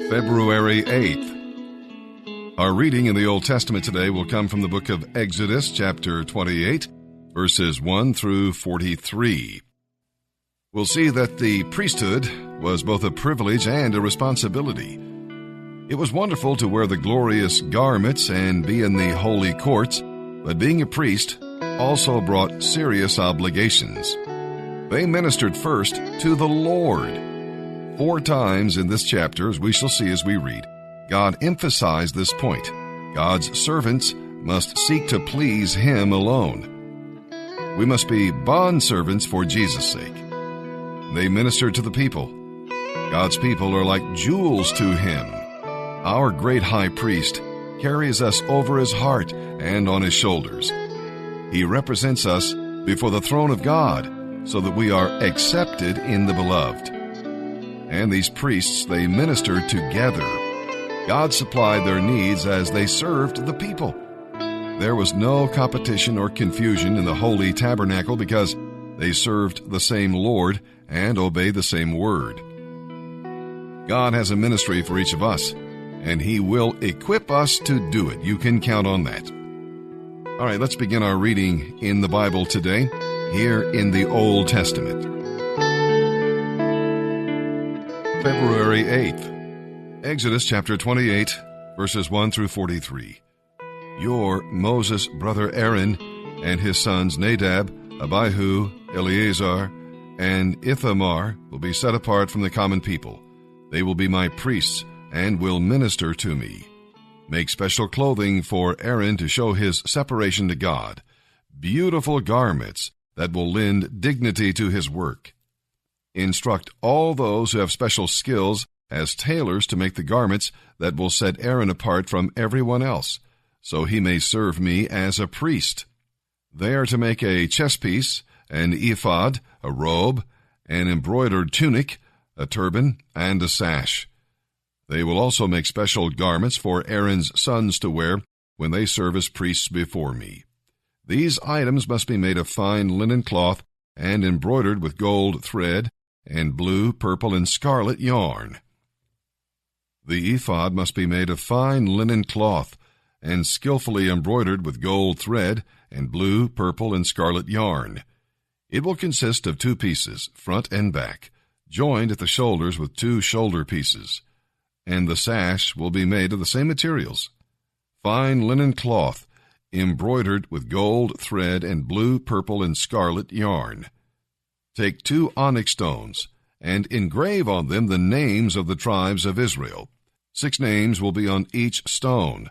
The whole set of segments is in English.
February 8th. Our reading in the Old Testament today will come from the book of Exodus, chapter 28, verses 1 through 43. We'll see that the priesthood was both a privilege and a responsibility. It was wonderful to wear the glorious garments and be in the holy courts, but being a priest also brought serious obligations. They ministered first to the Lord. 4 times in this chapter, as we shall see as we read, God emphasized this point. God's servants must seek to please Him alone. We must be bondservants for Jesus' sake. They ministered to the people. God's people are like jewels to Him. Our great high priest carries us over His heart and on His shoulders. He represents us before the throne of God so that we are accepted in the beloved. And these priests, they ministered together. God supplied their needs as they served the people. There was no competition or confusion in the holy tabernacle because they served the same Lord and obeyed the same word. God has a ministry for each of us, and He will equip us to do it. You can count on that. All right, let's begin our reading in the Bible today, here in the Old Testament. February 8th, Exodus chapter 28, verses 1 through 43. Your Moses' brother Aaron and his sons Nadab, Abihu, Eleazar, and Ithamar will be set apart from the common people. They will be my priests and will minister to me. Make special clothing for Aaron to show his separation to God, beautiful garments that will lend dignity to his work. Instruct all those who have special skills as tailors to make the garments that will set Aaron apart from everyone else, so he may serve me as a priest. They are to make a chestpiece, an ephod, a robe, an embroidered tunic, a turban, and a sash. They will also make special garments for Aaron's sons to wear when they serve as priests before me. These items must be made of fine linen cloth and embroidered with gold thread and blue, purple, and scarlet yarn. The ephod must be made of fine linen cloth and skillfully embroidered with gold thread and blue, purple, and scarlet yarn. It will consist of 2 pieces, front and back, joined at the shoulders with 2 shoulder pieces. And the sash will be made of the same materials, fine linen cloth, embroidered with gold thread and blue, purple, and scarlet yarn. Take 2 onyx stones and engrave on them the names of the tribes of Israel. 6 names will be on each stone,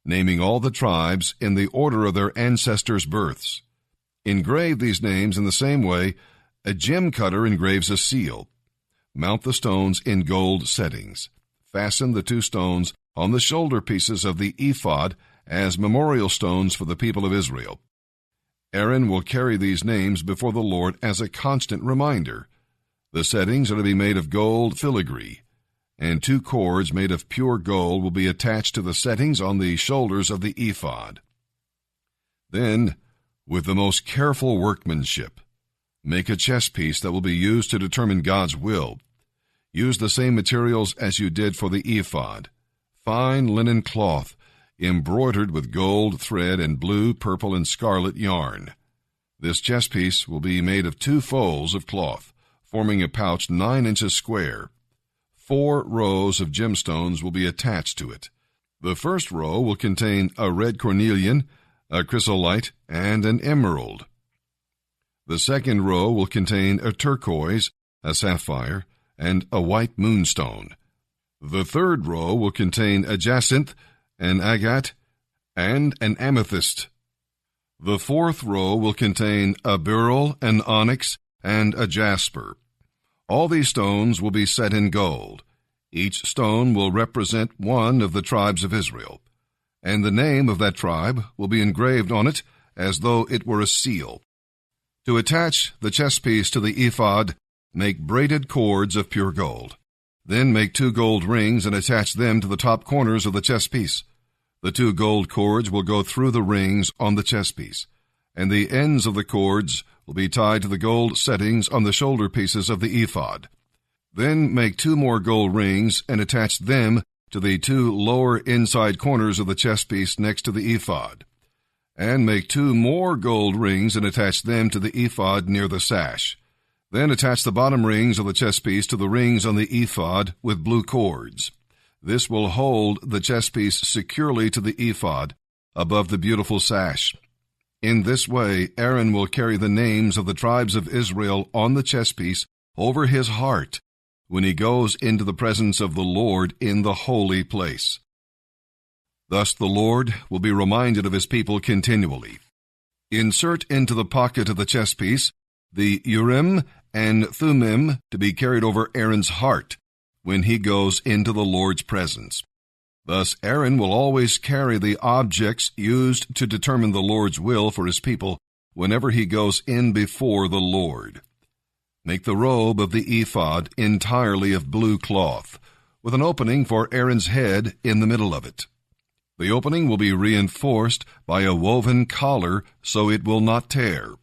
naming all the tribes in the order of their ancestors' births. Engrave these names in the same way a gem cutter engraves a seal. Mount the stones in gold settings. Fasten the 2 stones on the shoulder pieces of the ephod as memorial stones for the people of Israel. Aaron will carry these names before the Lord as a constant reminder. The settings are to be made of gold filigree, and 2 cords made of pure gold will be attached to the settings on the shoulders of the ephod. Then, with the most careful workmanship, make a chestpiece that will be used to determine God's will. Use the same materials as you did for the ephod, fine linen cloth, embroidered with gold thread and blue, purple, and scarlet yarn. This chestpiece will be made of 2 folds of cloth, forming a pouch 9 inches square. 4 rows of gemstones will be attached to it. The first row will contain a red cornelian, a chrysolite, and an emerald. The second row will contain a turquoise, a sapphire, and a white moonstone. The third row will contain a jacinth, an agate, and an amethyst. The 4th row will contain a beryl, an onyx, and a jasper. All these stones will be set in gold. Each stone will represent one of the tribes of Israel, and the name of that tribe will be engraved on it as though it were a seal. To attach the chestpiece to the ephod, make braided cords of pure gold. Then make 2 gold rings and attach them to the top corners of the chestpiece. The 2 gold cords will go through the rings on the chestpiece, and the ends of the cords will be tied to the gold settings on the shoulder pieces of the ephod. Then make 2 more gold rings and attach them to the 2 lower inside corners of the chestpiece next to the ephod. And make 2 more gold rings and attach them to the ephod near the sash. Then attach the bottom rings of the chestpiece to the rings on the ephod with blue cords. This will hold the chestpiece securely to the ephod above the beautiful sash. In this way, Aaron will carry the names of the tribes of Israel on the chestpiece over his heart when he goes into the presence of the Lord in the holy place. Thus the Lord will be reminded of his people continually. Insert into the pocket of the chestpiece the Urim and Thummim to be carried over Aaron's heart when he goes into the Lord's presence. Thus Aaron will always carry the objects used to determine the Lord's will for his people whenever he goes in before the Lord. Make the robe of the ephod entirely of blue cloth, with an opening for Aaron's head in the middle of it. The opening will be reinforced by a woven collar so it will not tear.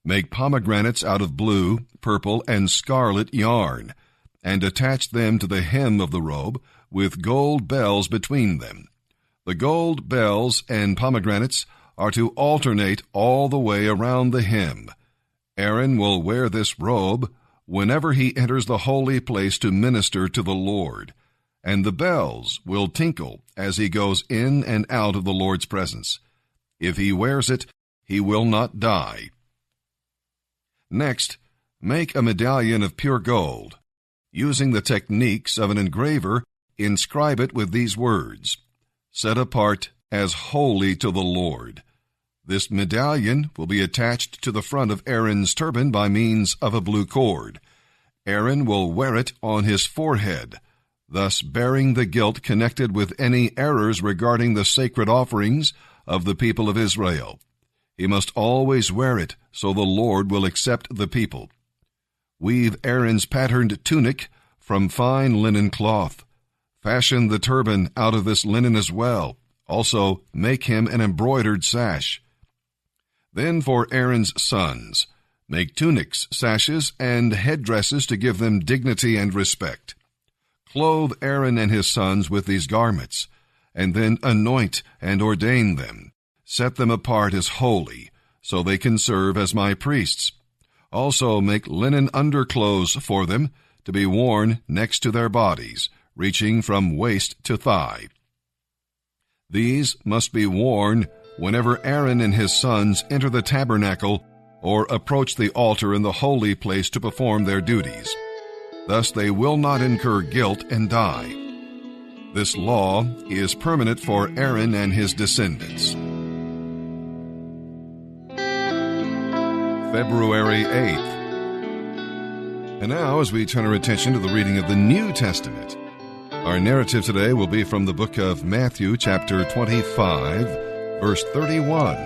Make pomegranates out of blue, purple, and scarlet yarn, and attach them to the hem of the robe with gold bells between them. The gold bells and pomegranates are to alternate all the way around the hem. Aaron will wear this robe whenever he enters the holy place to minister to the Lord, and the bells will tinkle as he goes in and out of the Lord's presence. If he wears it, he will not die. Next, make a medallion of pure gold. Using the techniques of an engraver, inscribe it with these words, "Set apart as holy to the Lord." This medallion will be attached to the front of Aaron's turban by means of a blue cord. Aaron will wear it on his forehead, thus bearing the guilt connected with any errors regarding the sacred offerings of the people of Israel. He must always wear it so the Lord will accept the people. Weave Aaron's patterned tunic from fine linen cloth. Fashion the turban out of this linen as well. Also, make him an embroidered sash. Then for Aaron's sons, make tunics, sashes, and headdresses to give them dignity and respect. Clothe Aaron and his sons with these garments, and then anoint and ordain them. Set them apart as holy, so they can serve as my priests. Also make linen underclothes for them to be worn next to their bodies, reaching from waist to thigh. These must be worn whenever Aaron and his sons enter the tabernacle or approach the altar in the holy place to perform their duties. Thus they will not incur guilt and die. This law is permanent for Aaron and his descendants. February 8th. And now, as we turn our attention to the reading of the New Testament, our narrative today will be from the book of Matthew, chapter 25, verse 31.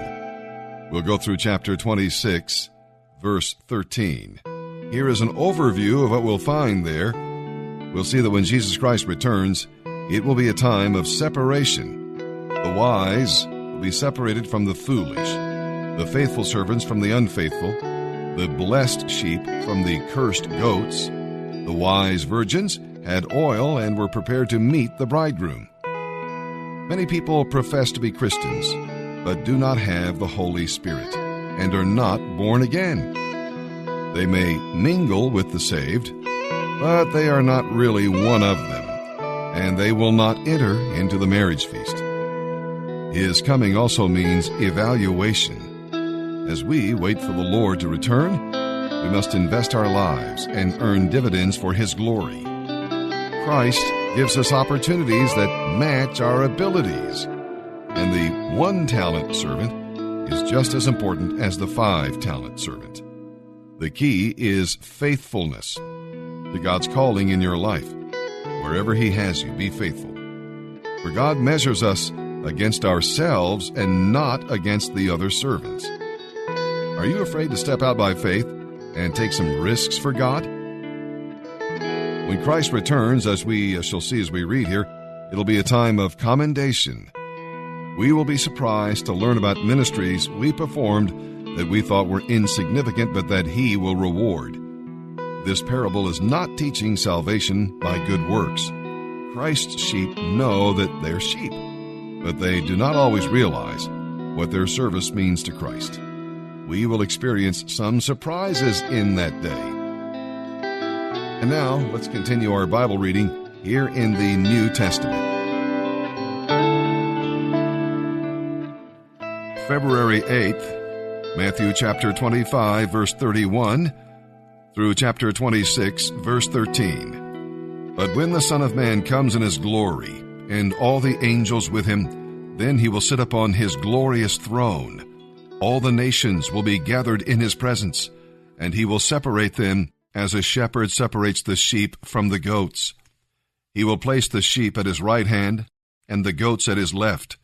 We'll go through chapter 26, verse 13. Here is an overview of what we'll find there. We'll see that when Jesus Christ returns, it will be a time of separation. The wise will be separated from the foolish, the faithful servants from the unfaithful, the blessed sheep from the cursed goats. The wise virgins had oil and were prepared to meet the bridegroom. Many people profess to be Christians, but do not have the Holy Spirit and are not born again. They may mingle with the saved, but they are not really one of them, and they will not enter into the marriage feast. His coming also means evaluation. As we wait for the Lord to return, we must invest our lives and earn dividends for His glory. Christ gives us opportunities that match our abilities, and the 1-talent servant is just as important as the 5-talent servant. The key is faithfulness to God's calling in your life. Wherever He has you, be faithful. For God measures us against ourselves and not against the other servants. Are you afraid to step out by faith and take some risks for God? When Christ returns, as we shall see as we read here, it'll be a time of commendation. We will be surprised to learn about ministries we performed that we thought were insignificant, but that He will reward. This parable is not teaching salvation by good works. Christ's sheep know that they're sheep, but they do not always realize what their service means to Christ. We will experience some surprises in that day. And now, let's continue our Bible reading here in the New Testament. February 8th, Matthew chapter 25, verse 31, through chapter 26, verse 13. But when the Son of Man comes in his glory, and all the angels with him, then he will sit upon his glorious throne. All the nations will be gathered in his presence, and he will separate them as a shepherd separates the sheep from the goats. He will place the sheep at his right hand, and the goats at his left.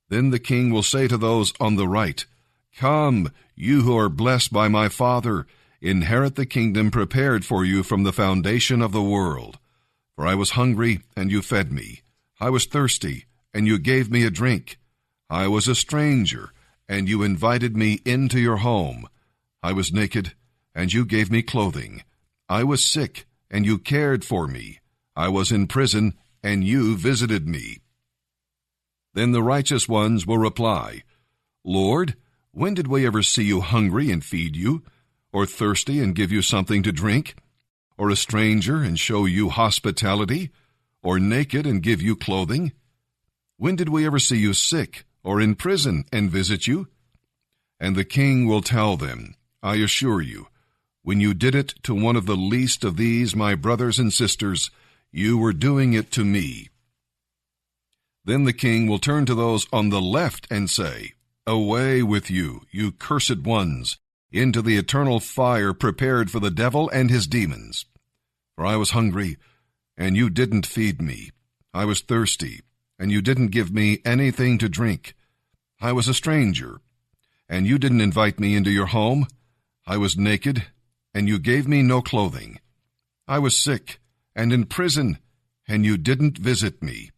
Then the king will say to those on the right, Come, you who are blessed by my Father, inherit the kingdom prepared for you from the foundation of the world. For I was hungry, and you fed me. I was thirsty, and you gave me a drink. I was a stranger, and you invited me into your home. I was naked, and you gave me clothing. I was sick, and you cared for me. I was in prison, and you visited me. Then the righteous ones will reply, Lord, when did we ever see you hungry and feed you, or thirsty and give you something to drink, or a stranger and show you hospitality, or naked and give you clothing? When did we ever see you sick or in prison and visit you? And the king will tell them, I assure you, when you did it to one of the least of these, my brothers and sisters, you were doing it to me. Then the king will turn to those on the left and say, Away with you, you cursed ones, into the eternal fire prepared for the devil and his demons. For I was hungry, and you didn't feed me. I was thirsty, and you didn't give me anything to drink. I was a stranger, and you didn't invite me into your home. I was naked, and you gave me no clothing. I was sick and in prison, and you didn't visit me.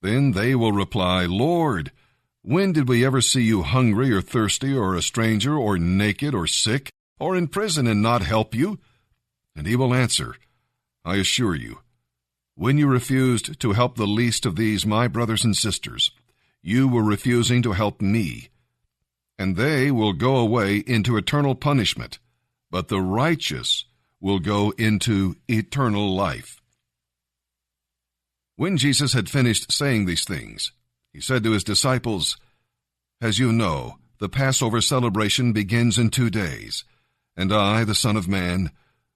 Then they will reply, Lord, when did we ever see you hungry or thirsty or a stranger or naked or sick or in prison and not help you? And he will answer, I assure you, when you refused to help the least of these, my brothers and sisters, you were refusing to help me. And they will go away into eternal punishment, but the righteous will go into eternal life. When Jesus had finished saying these things, he said to his disciples, As you know, the Passover celebration begins in 2 days, and I, the Son of Man,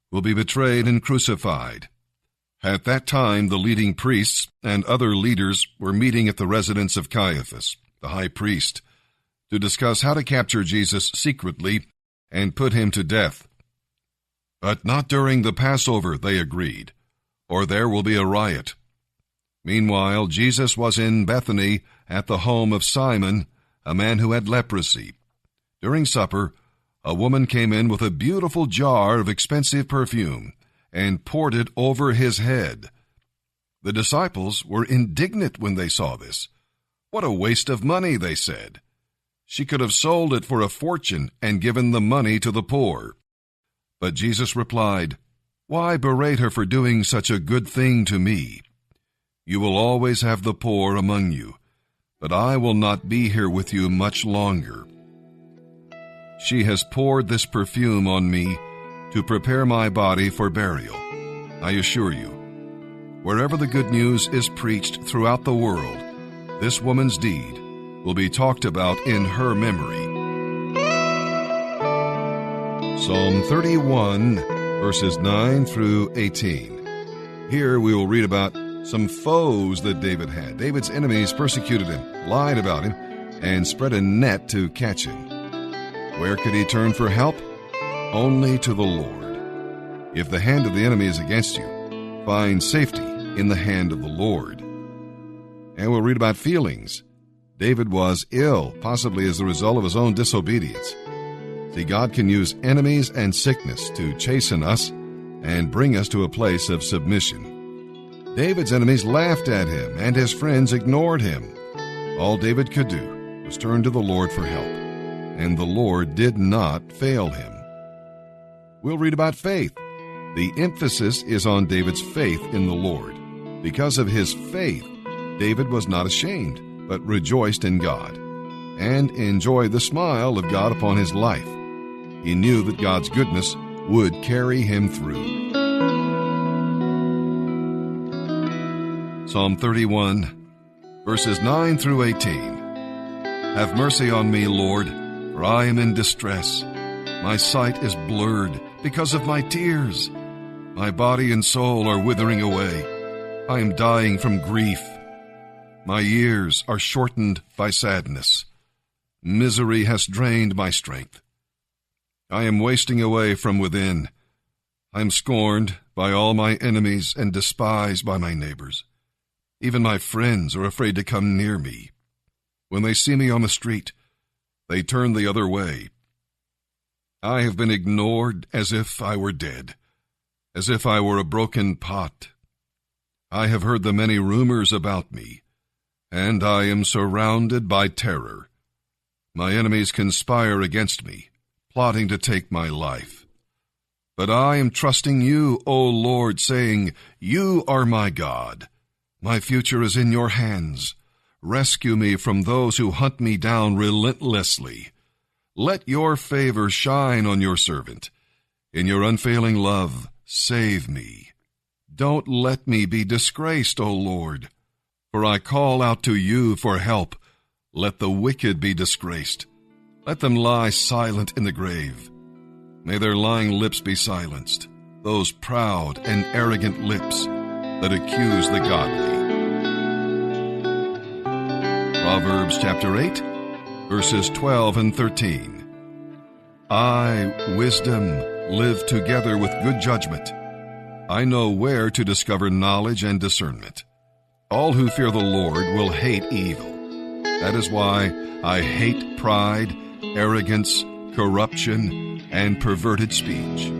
will be betrayed and crucified. At that time, the leading priests and other leaders were meeting at the residence of Caiaphas, the high priest, to discuss how to capture Jesus secretly and put him to death. But not during the Passover, they agreed, or there will be a riot. Meanwhile, Jesus was in Bethany at the home of Simon, a man who had leprosy. During supper, a woman came in with a beautiful jar of expensive perfume and poured it over his head. The disciples were indignant when they saw this. What a waste of money, they said. She could have sold it for a fortune and given the money to the poor. But Jesus replied, Why berate her for doing such a good thing to me? You will always have the poor among you, but I will not be here with you much longer. She has poured this perfume on me to prepare my body for burial. I assure you, wherever the good news is preached throughout the world, this woman's deed will be talked about in her memory. Psalm 31, verses 9 through 18. Here we will read about some foes that David had. David's enemies persecuted him, lied about him, and spread a net to catch him. Where could he turn for help? Only to the Lord. If the hand of the enemy is against you, find safety in the hand of the Lord. And we'll read about feelings. David was ill, possibly as the result of his own disobedience. See, God can use enemies and sickness to chasten us and bring us to a place of submission. David's enemies laughed at him, and his friends ignored him. All David could do was turn to the Lord for help, and the Lord did not fail him. We'll read about faith. The emphasis is on David's faith in the Lord. Because of his faith, David was not ashamed, but rejoiced in God, and enjoyed the smile of God upon his life. He knew that God's goodness would carry him through. Psalm 31, verses 9 through 18. Have mercy on me, Lord, for I am in distress. My sight is blurred because of my tears. My body and soul are withering away. I am dying from grief. My years are shortened by sadness. Misery has drained my strength. I am wasting away from within. I am scorned by all my enemies and despised by my neighbors. Even my friends are afraid to come near me. When they see me on the street, they turn the other way. I have been ignored as if I were dead, as if I were a broken pot. I have heard the many rumors about me, and I am surrounded by terror. My enemies conspire against me, plotting to take my life. But I am trusting you, O Lord, saying, You are my God. My future is in your hands. Rescue me from those who hunt me down relentlessly. Let your favor shine on your servant. In your unfailing love, save me. Don't let me be disgraced, O Lord, for I call out to you for help. Let the wicked be disgraced. Let them lie silent in the grave. May their lying lips be silenced, those proud and arrogant lips that accuse the godly. Proverbs chapter 8, verses 12 and 13. I, wisdom, live together with good judgment. I know where to discover knowledge and discernment. All who fear the Lord will hate evil. That is why I hate pride, arrogance, corruption, and perverted speech.